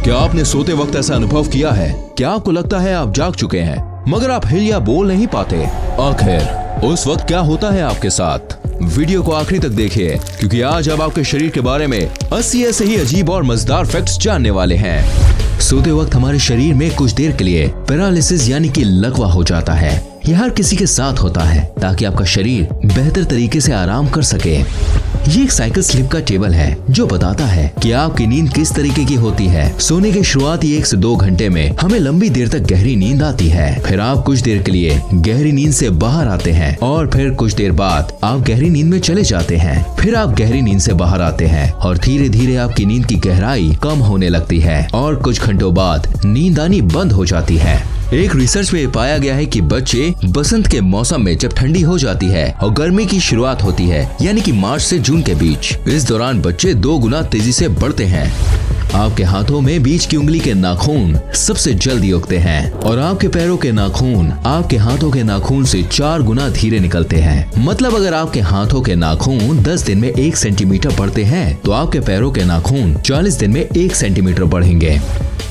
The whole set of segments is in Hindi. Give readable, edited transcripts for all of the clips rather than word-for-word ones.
क्या आपने सोते वक्त ऐसा अनुभव किया है? क्या आपको लगता है आप जाग चुके हैं मगर आप हिल या बोल नहीं पाते? आखिर उस वक्त क्या होता है आपके साथ? वीडियो को आखिरी तक देखिए, क्योंकि आज हम आपके शरीर के बारे में 80 ऐसे ही अजीब और मजेदार फैक्ट्स जानने वाले हैं। सोते वक्त हमारे शरीर में कुछ देर के लिए पैरालिसिस यानी कि लकवा हो जाता है। यह हर किसी के साथ होता है ताकि आपका शरीर बेहतर तरीके से आराम कर सके। ये एक साइकिल स्लिप का टेबल है जो बताता है कि आपकी नींद किस तरीके की होती है। सोने के शुरुआती 1 से 2 घंटे में हमें लंबी देर तक गहरी नींद आती है। फिर आप कुछ देर के लिए गहरी नींद से बाहर आते हैं और फिर कुछ देर बाद आप गहरी नींद में चले जाते हैं। फिर आप गहरी नींद से बाहर आते हैं और धीरे धीरे आपकी नींद की गहराई कम होने लगती है और कुछ घंटों बाद नींद आनी बंद हो जाती है। एक रिसर्च में पाया गया है कि बच्चे बसंत के मौसम में जब ठंडी हो जाती है और गर्मी की शुरुआत होती है यानी कि मार्च से जून के बीच, इस दौरान बच्चे 2 गुना तेजी से बढ़ते हैं। आपके हाथों में बीच की उंगली के नाखून सबसे जल्दी उगते हैं और आपके पैरों के नाखून आपके हाथों के नाखून से 4 गुना धीरे निकलते हैं। मतलब अगर आपके हाथों के नाखून 10 दिन में 1 सेंटीमीटर बढ़ते हैं तो आपके पैरों के नाखून 40 दिन में 1 सेंटीमीटर बढ़ेंगे।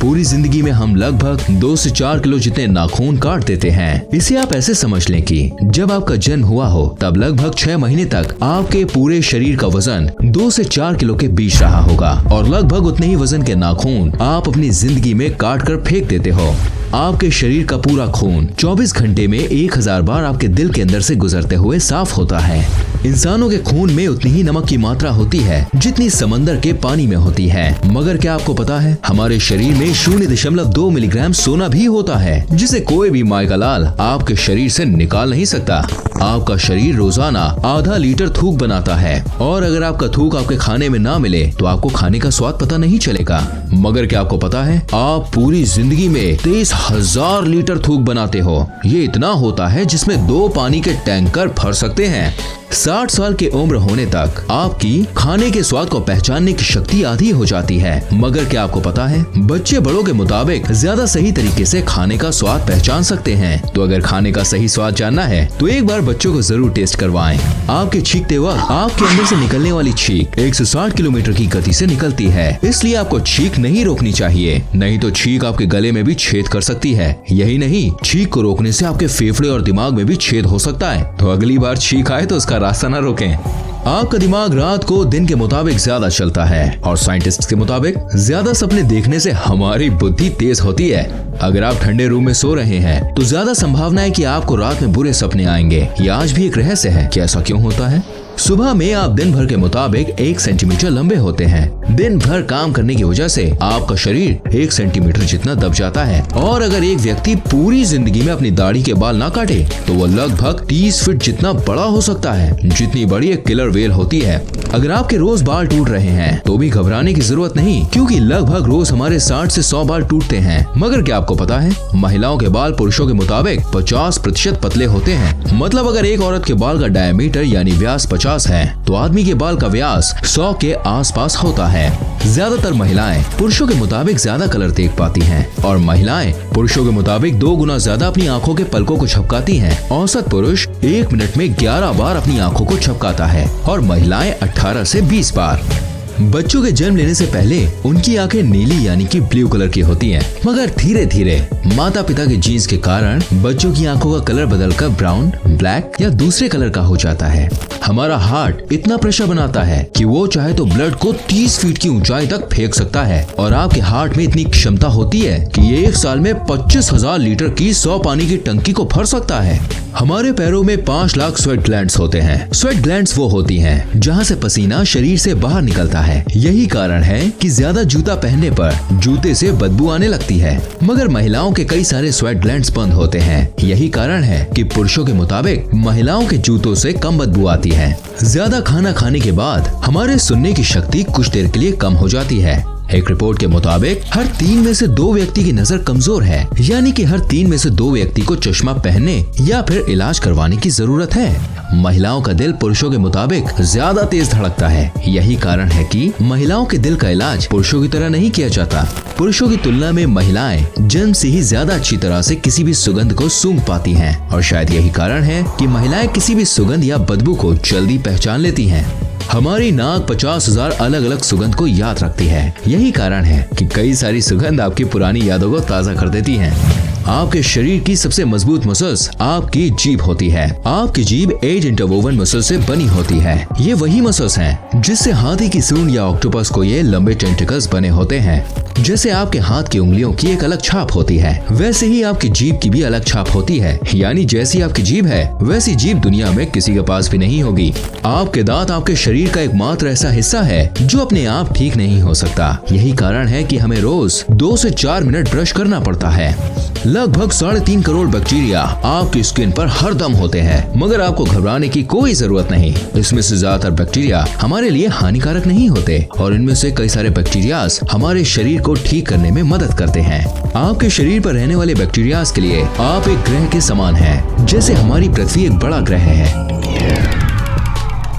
पूरी जिंदगी में हम लगभग 2 से 4 किलो जितने नाखून काट देते हैं। इसे आप ऐसे समझ लें कि जब आपका जन्म हुआ हो तब लगभग 6 महीने तक आपके पूरे शरीर का वजन 2 से 4 किलो के बीच रहा होगा और लगभग उतने ही वजन के नाखून आप अपनी जिंदगी में काट कर फेंक देते हो। आपके शरीर का पूरा खून 24 घंटे में 1000 बार आपके दिल के अंदर से गुजरते हुए साफ होता है। इंसानों के खून में उतनी ही नमक की मात्रा होती है जितनी समंदर के पानी में होती है। मगर क्या आपको पता है हमारे शरीर में 0.2 मिलीग्राम सोना भी होता है, जिसे कोई भी माय का लाल आपके शरीर से निकाल नहीं सकता। आपका शरीर रोजाना आधा लीटर थूक बनाता है और अगर आपका थूक आपके खाने में ना मिले तो आपको खाने का स्वाद पता नहीं चलेगा। मगर क्या आपको पता है आप पूरी जिंदगी में 23,000 लीटर थूक बनाते हो। ये इतना होता है जिसमें 2 पानी के टैंकर भर सकते हैं। 60 साल की उम्र होने तक आपकी खाने के स्वाद को पहचानने की शक्ति आधी हो जाती है। मगर क्या आपको पता है बच्चे बड़ों के मुताबिक ज्यादा सही तरीके से खाने का स्वाद पहचान सकते हैं। तो अगर खाने का सही स्वाद जानना है तो एक बार बच्चों को जरूर टेस्ट करवाएं। आपके छींकते वक्त आपके अंदर से निकलने वाली छींक 160 किलोमीटर की गति से निकलती है, इसलिए आपको छींक नहीं रोकनी चाहिए, नहीं तो छींक आपके गले में भी छेद कर सकती है। यही नहीं, छींक को रोकने से आपके फेफड़े और दिमाग में भी छेद हो सकता है। तो अगली बार छींक आए तो उसका रास्ता न रोकें। आपका दिमाग रात को दिन के मुताबिक ज्यादा चलता है और साइंटिस्ट के मुताबिक ज्यादा सपने देखने से हमारी बुद्धि तेज होती है। अगर आप ठंडे रूम में सो रहे हैं तो ज्यादा संभावना है कि आपको रात में बुरे सपने आएंगे। ये आज भी एक रहस्य है कि ऐसा क्यों होता है। सुबह में आप दिन भर के मुताबिक 1 सेंटीमीटर लंबे होते हैं। दिन भर काम करने की वजह से आपका शरीर 1 सेंटीमीटर जितना दब जाता है और अगर एक व्यक्ति पूरी जिंदगी में अपनी दाढ़ी के बाल ना काटे तो वो लगभग 30 फीट जितना बड़ा हो सकता है, जितनी बड़ी एक किलर वेल होती है। अगर आपके रोज बाल टूट रहे हैं तो भी घबराने की जरूरत नहीं, क्योंकि लगभग रोज हमारे 60 से 100 बाल टूटते हैं। मगर क्या आपको पता है महिलाओं के बाल पुरुषों के मुताबिक 50% पतले होते हैं। मतलब अगर एक औरत के बाल का डायमीटर यानी व्यास 50 है तो आदमी के बाल का व्यास 100 के आसपास होता है। ज्यादातर महिलाएं पुरुषों के मुताबिक ज्यादा कलर देख पाती हैं और महिलाएं पुरुषों के मुताबिक 2 गुना ज्यादा अपनी आंखों के पलकों को झपकाती हैं। औसत पुरुष 1 मिनट में 11 बार अपनी आंखों को झपकाता है और महिलाएं 18 से 20 बार। बच्चों के जन्म लेने से पहले उनकी आंखें नीली यानी कि ब्लू कलर की होती हैं, मगर धीरे धीरे माता पिता के जीन्स के कारण बच्चों की आंखों का कलर बदलकर ब्राउन, ब्लैक या दूसरे कलर का हो जाता है। हमारा हार्ट इतना प्रेशर बनाता है कि वो चाहे तो ब्लड को 30 फीट की ऊंचाई तक फेंक सकता है और आपके हार्ट में इतनी क्षमता होती है कि ये एक साल में 25,000 लीटर की 100 पानी की टंकी को भर सकता है। हमारे पैरों में 5 लाख स्वेट ग्लैंड्स होते हैं। स्वेट ग्लैंड्स वो होती हैं जहाँ से पसीना शरीर से बाहर निकलता है। यही कारण है कि ज्यादा जूता पहनने पर जूते से बदबू आने लगती है। मगर महिलाओं के कई सारे स्वेट ग्लैंड्स बंद होते हैं। यही कारण है कि पुरुषों के मुताबिक महिलाओं के जूतों से कम बदबू आती है। ज्यादा खाना खाने के बाद हमारे सुनने की शक्ति कुछ देर के लिए कम हो जाती है। एक रिपोर्ट के मुताबिक हर 3 में से 2 व्यक्ति की नजर कमजोर है, यानी कि हर 3 में से 2 व्यक्ति को चश्मा पहनने या फिर इलाज करवाने की जरूरत है। महिलाओं का दिल पुरुषों के मुताबिक ज्यादा तेज धड़कता है। यही कारण है कि महिलाओं के दिल का इलाज पुरुषों की तरह नहीं किया जाता। पुरुषों की तुलना में महिलाएं जन्म से ही ज्यादा अच्छी तरह से किसी भी सुगंध को सूंघ पाती हैं और शायद यही कारण है कि महिलाएं किसी भी सुगंध या बदबू को जल्दी पहचान लेती हैं। हमारी नाक 50,000 अलग अलग सुगंध को याद रखती है। यही कारण है कि कई सारी सुगंध आपकी पुरानी यादों को ताज़ा कर देती हैं। आपके शरीर की सबसे मजबूत मसल्स आपकी जीभ होती है। आपकी जीभ 8 इंटरवोवन मसल से बनी होती है। ये वही मसल्स हैं जिससे हाथी की सूंड या ऑक्टोपस को ये लंबे टेंटिकल्स बने होते हैं। जैसे आपके हाथ की उंगलियों की एक अलग छाप होती है, वैसे ही आपकी जीभ की भी अलग छाप होती है। यानी जैसी आपकी जीभ है वैसी जीभ दुनिया में किसी के पास भी नहीं होगी। आपके दांत आपके शरीर का एकमात्र ऐसा हिस्सा है जो अपने आप ठीक नहीं हो सकता। यही कारण है कि हमें रोज 2 से 4 मिनट ब्रश करना पड़ता है। लगभग 3.5 करोड़ बैक्टीरिया आपकी स्किन पर हरदम होते हैं, मगर आपको घबराने की कोई जरूरत नहीं। इसमें से ज्यादातर बैक्टीरिया हमारे लिए हानिकारक नहीं होते और इनमें से कई सारे बैक्टीरियाज हमारे शरीर को ठीक करने में मदद करते हैं। आपके शरीर पर रहने वाले बैक्टीरियाज के लिए आप एक ग्रह के समान हैं। जैसे हमारी पृथ्वी एक बड़ा ग्रह है,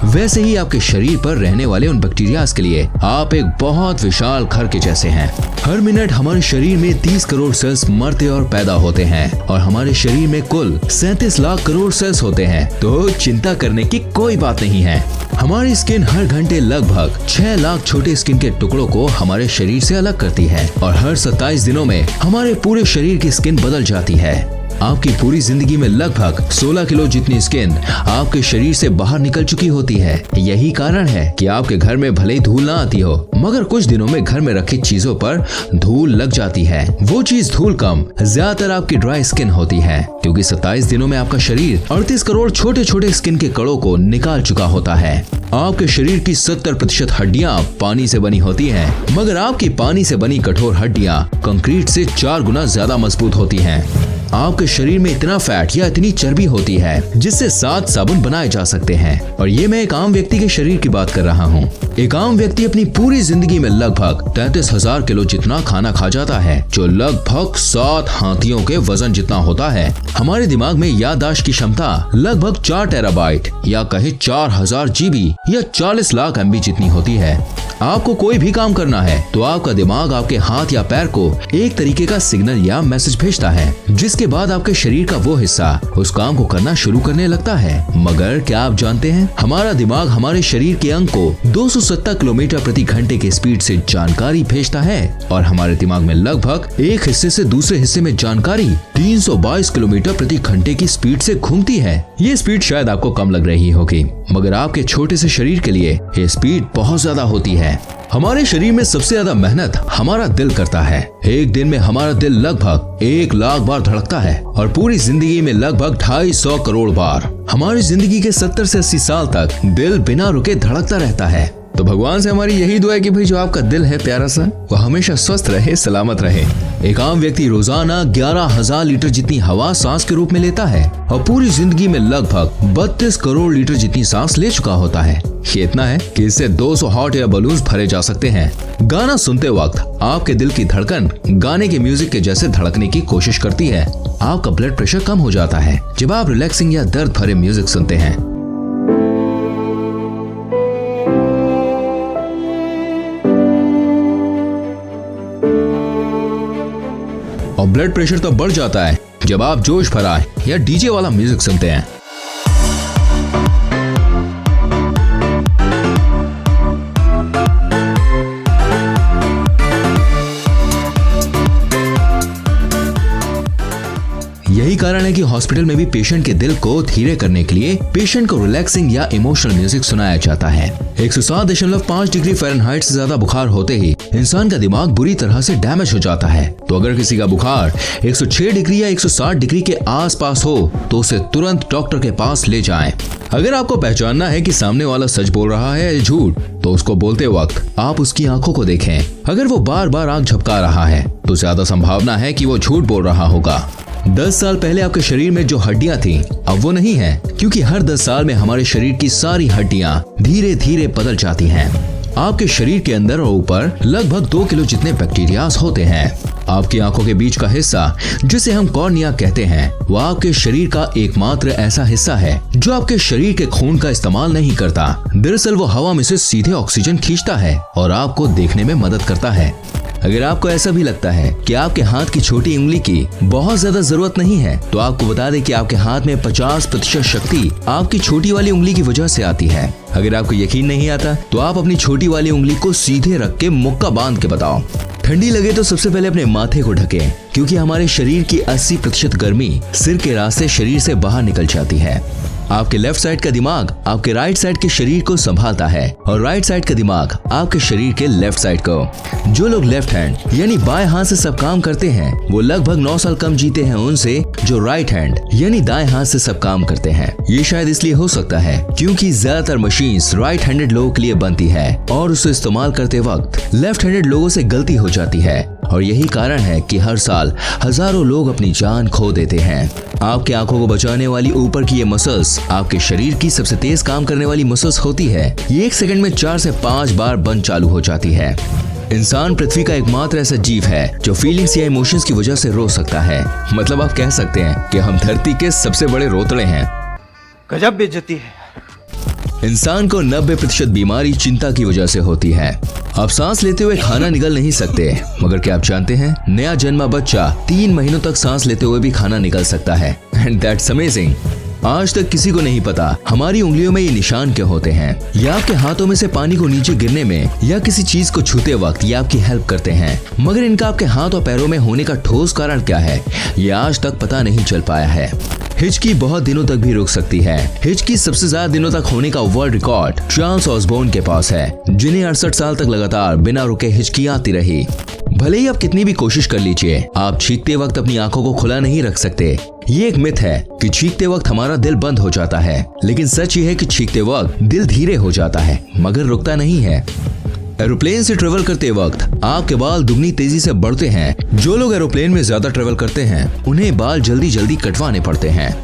वैसे ही आपके शरीर पर रहने वाले उन बैक्टीरियाज के लिए आप एक बहुत विशाल घर के जैसे हैं। हर मिनट हमारे शरीर में 30 करोड़ सेल्स मरते और पैदा होते हैं और हमारे शरीर में कुल 37 लाख करोड़ सेल्स होते हैं, तो चिंता करने की कोई बात नहीं है। हमारी स्किन हर घंटे लगभग 6 लाख छोटे स्किन के टुकड़ों को हमारे शरीर से अलग करती है और हर 27 दिनों में हमारे पूरे शरीर की स्किन बदल जाती है। आपकी पूरी जिंदगी में लगभग 16 किलो जितनी स्किन आपके शरीर से बाहर निकल चुकी होती है। यही कारण है कि आपके घर में भले ही धूल ना आती हो, मगर कुछ दिनों में घर में रखी चीजों पर धूल लग जाती है। वो चीज धूल कम ज्यादातर आपकी ड्राई स्किन होती है, क्योंकि 27 दिनों में आपका शरीर 38 करोड़ छोटे छोटे स्किन के कणों को निकाल चुका होता है। आपके शरीर की 70% हड्डियां पानी से बनी होती हैं, मगर आपकी पानी से बनी कठोर हड्डियां कंक्रीट से 4 गुना ज्यादा मजबूत होती हैं। आपके शरीर में इतना फैट या इतनी चर्बी होती है जिससे 7 साबुन बनाए जा सकते हैं, और ये मैं एक आम व्यक्ति के शरीर की बात कर रहा हूँ। एक आम व्यक्ति अपनी पूरी जिंदगी में लगभग 33,000 किलो जितना खाना खा जाता है, जो लगभग 7 हाथियों के वजन जितना होता है। हमारे दिमाग में याददाश्त की क्षमता लगभग 4 टेराबाइट या कहे 4000 GB या 40 लाख MB जितनी होती है। आपको कोई भी काम करना है तो आपका दिमाग आपके हाथ या पैर को एक तरीके का सिग्नल या मैसेज भेजता है, जिसके बाद आपके शरीर का वो हिस्सा उस काम को करना शुरू करने लगता है। मगर क्या आप जानते हैं, हमारा दिमाग हमारे शरीर के अंग को 270 किलोमीटर प्रति घंटे के स्पीड से जानकारी भेजता है और हमारे दिमाग में लगभग एक हिस्से से दूसरे हिस्से में जानकारी 322 किलोमीटर प्रति घंटे की स्पीड से घूमती है। ये स्पीड शायद आपको कम लग रही होगी, मगर आपके छोटे से शरीर के लिए ये स्पीड बहुत ज्यादा होती है। हमारे शरीर में सबसे ज्यादा मेहनत हमारा दिल करता है। एक दिन में हमारा दिल लगभग 1 लाख बार धड़कता है और पूरी जिंदगी में लगभग 250 करोड़ बार। हमारी जिंदगी के 70 से 80 साल तक दिल बिना रुके धड़कता रहता है। तो भगवान से हमारी यही दुआ है कि भाई जो आपका दिल है प्यारा सा, वो हमेशा स्वस्थ रहे, सलामत रहे। एक आम व्यक्ति रोजाना 11,000 लीटर जितनी हवा सांस के रूप में लेता है और पूरी जिंदगी में लगभग 32 करोड़ लीटर जितनी सांस ले चुका होता है। ये इतना है कि इससे 200 हॉट एयर बलून्स भरे जा सकते हैं। गाना सुनते वक्त आपके दिल की धड़कन गाने के म्यूजिक के जैसे धड़कने की कोशिश करती है। आपका ब्लड प्रेशर कम हो जाता है जब आप रिलैक्सिंग या दर्द भरे म्यूजिक सुनते हैं। और ब्लड प्रेशर तो बढ़ जाता है जब आप जोश भरा या डीजे वाला म्यूजिक सुनते हैं। यही कारण है कि हॉस्पिटल में भी पेशेंट के दिल को धीरे करने के लिए पेशेंट को रिलैक्सिंग या इमोशनल म्यूजिक सुनाया जाता है। 107.5 डिग्री फ़ारेनहाइट से ज्यादा बुखार होते ही इंसान का दिमाग बुरी तरह से डैमेज हो जाता है। तो अगर किसी का बुखार 106 डिग्री या 160 डिग्री के आसपास हो तो उसे तुरंत डॉक्टर के पास ले जाएं। अगर आपको पहचानना है कि सामने वाला सच बोल रहा है या झूठ, तो उसको बोलते वक्त आप उसकी आंखों को देखें। अगर वो बार बार आंख झपका रहा है तो ज्यादा संभावना है कि वो झूठ बोल रहा होगा। 10 साल पहले आपके शरीर में जो हड्डियां थीं, अब वो नहीं है, क्योंकि हर 10 साल में हमारे शरीर की सारी हड्डियां धीरे धीरे बदल जाती हैं। आपके शरीर के अंदर और ऊपर लगभग 2 किलो जितने बैक्टीरियाज होते हैं। आपकी आंखों के बीच का हिस्सा जिसे हम कॉर्निया कहते हैं, वह आपके शरीर का एकमात्र ऐसा हिस्सा है जो आपके शरीर के खून का इस्तेमाल नहीं करता। दरअसल वो हवा में से सीधे ऑक्सीजन खींचता है और आपको देखने में मदद करता है। अगर आपको ऐसा भी लगता है कि आपके हाथ की छोटी उंगली की बहुत ज्यादा जरूरत नहीं है, तो आपको बता दें कि आपके हाथ में 50% शक्ति आपकी छोटी वाली उंगली की वजह से आती है। अगर आपको यकीन नहीं आता तो आप अपनी छोटी वाली उंगली को सीधे रख के मुक्का बांध के बताओ। ठंडी लगे तो सबसे पहले अपने माथे को ढकें, क्योंकि हमारे शरीर की 80% गर्मी सिर के रास्ते शरीर से बाहर निकल जाती है। आपके लेफ्ट साइड का दिमाग आपके राइट साइड के शरीर को संभालता है और राइट साइड का दिमाग आपके शरीर के लेफ्ट साइड को। जो लोग लेफ्ट हैंड यानी बाएं हाथ से सब काम करते हैं, वो लगभग 9 साल कम जीते हैं उनसे जो राइट हैंड यानी दाएं हाथ से सब काम करते हैं। ये शायद इसलिए हो सकता है क्योंकि ज्यादातर मशीन्स राइट हैंडेड लोगों के लिए बनती है और उसे इस्तेमाल करते वक्त लेफ्ट हैंडेड लोगों से गलती हो जाती है, और यही कारण है कि हर साल हजारों लोग अपनी जान खो देते हैं। आपकी आंखों को बचाने वाली ऊपर की ये मसल्स आपके शरीर की सबसे तेज काम करने वाली मसल्स होती है। ये 1 सेकंड में 4 से 5 बार बंद चालू हो जाती है। इंसान पृथ्वी का एकमात्र ऐसा जीव है जो फीलिंग्स या इमोशंस की वजह से रो सकता है। मतलब आप कह सकते हैं कि हम धरती के सबसे बड़े रोतड़े हैं। गजब बेइज्जती है। इंसान को 90% बीमारी चिंता की वजह से होती है। आप सांस लेते हुए खाना निगल नहीं सकते, मगर क्या आप जानते हैं नया जन्मा बच्चा 3 महीनों तक सांस लेते हुए भी खाना निगल सकता है। And that's amazing. आज तक किसी को नहीं पता हमारी उंगलियों में ये निशान क्या होते हैं। ये आपके हाथों में से पानी को नीचे गिरने में या किसी चीज को छूते वक्त ये आपकी हेल्प करते हैं, मगर इनका आपके हाथ और पैरों में होने का ठोस कारण क्या है, ये आज तक पता नहीं चल पाया है। हिचकी बहुत दिनों तक भी रुक सकती है। हिचकी सबसे ज्यादा दिनों तक होने का वर्ल्ड रिकॉर्ड चार्ल्स ऑसबोर्न के पास है, जिन्हें 68 साल तक लगातार बिना रुके हिचकी आती रही। भले ही आप कितनी भी कोशिश कर लीजिए, आप चीखते वक्त अपनी आंखों को खुला नहीं रख सकते। ये एक मिथ है कि चीखते वक्त हमारा दिल बंद हो जाता है, लेकिन सच ये है कि चीखते वक्त दिल धीरे हो जाता है मगर रुकता नहीं है। एरोप्लेन से ट्रेवल करते वक्त आपके बाल दुगनी तेजी से बढ़ते हैं। जो लोग एरोप्लेन में ज्यादा ट्रेवल करते हैं उन्हें बाल जल्दी जल्दी कटवाने पड़ते हैं।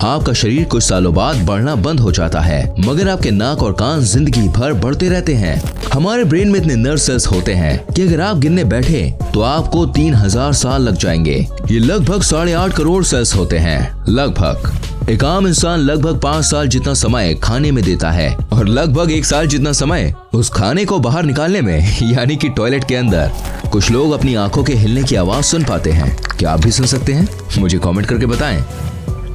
आपका शरीर कुछ सालों बाद बढ़ना बंद हो जाता है, मगर आपके नाक और कान जिंदगी भर बढ़ते रहते हैं। हमारे ब्रेन में इतने नर्व सेल्स होते हैं कि अगर आप गिनने बैठे तो आपको 3000 साल लग जाएंगे। ये लगभग 8.5 करोड़ सेल्स होते हैं। लगभग एक आम इंसान लगभग 5 साल जितना समय खाने में देता है और लगभग 1 साल जितना समय उस खाने को बाहर निकालने में, यानी कि टॉयलेट के अंदर। कुछ लोग अपनी आंखों के हिलने की आवाज सुन पाते हैं। क्या आप भी सुन सकते हैं? मुझे कमेंट करके बताएं।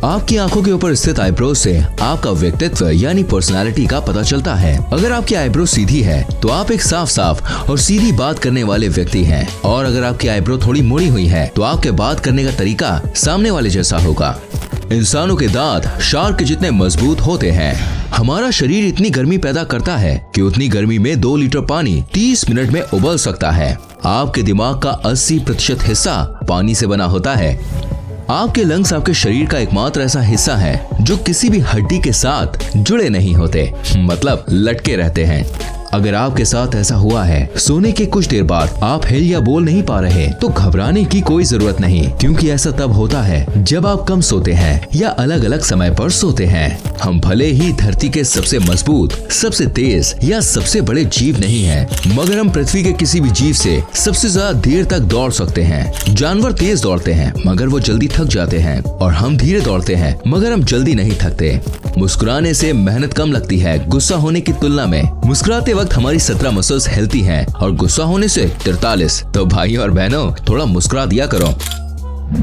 आपकी आंखों के ऊपर स्थित आईब्रो से आपका व्यक्तित्व यानी पर्सनालिटी का पता चलता है। अगर आपकी आईब्रो सीधी है तो आप एक साफ साफ और सीधी बात करने वाले व्यक्ति हैं, और अगर आपकी आईब्रो थोड़ी मुड़ी हुई है तो आपके बात करने का तरीका सामने वाले जैसा होगा। इंसानों के दांत शार्क के जितने मजबूत होते हैं। हमारा शरीर इतनी गर्मी पैदा करता है कि उतनी गर्मी में 2 लीटर पानी 30 मिनट में उबल सकता है। आपके दिमाग का 80% हिस्सा पानी से बना होता है। आपके लंग्स आपके शरीर का एकमात्र ऐसा हिस्सा है जो किसी भी हड्डी के साथ जुड़े नहीं होते, मतलब लटके रहते हैं। अगर आपके साथ ऐसा हुआ है, सोने के कुछ देर बाद आप हिल या बोल नहीं पा रहे, तो घबराने की कोई जरूरत नहीं, क्योंकि ऐसा तब होता है जब आप कम सोते हैं या अलग अलग समय पर सोते हैं। हम भले ही धरती के सबसे मजबूत, सबसे तेज या सबसे बड़े जीव नहीं हैं, मगर हम पृथ्वी के किसी भी जीव से सबसे ज्यादा देर तक दौड़ सकते हैं। जानवर तेज दौड़ते हैं मगर वो जल्दी थक जाते हैं, और हम धीरे दौड़ते हैं मगर हम जल्दी नहीं थकते। मुस्कुराने से मेहनत कम लगती है गुस्सा होने की तुलना में। मुस्कुराते वक्त हमारी 17 मसल्स हिलती हैं और गुस्सा होने से 43। तो भाइयों और बहनों, थोड़ा मुस्कुरा दिया करो।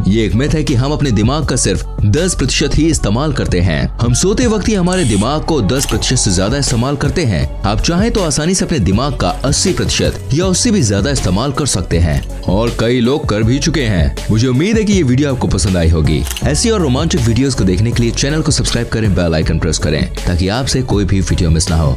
ये एक मिथ है कि हम अपने दिमाग का सिर्फ 10% ही इस्तेमाल करते हैं। हम सोते वक्त ही हमारे दिमाग को 10% से ज्यादा इस्तेमाल करते हैं। आप चाहें तो आसानी से अपने दिमाग का 80% या उससे भी ज्यादा इस्तेमाल कर सकते हैं, और कई लोग कर भी चुके हैं। मुझे उम्मीद है कि ये वीडियो आपको पसंद आई होगी। ऐसी और रोमांचक वीडियोस को देखने के लिए चैनल को सब्सक्राइब करें, बेल आइकन प्रेस करें, ताकि आपसे कोई भी वीडियो मिस ना हो।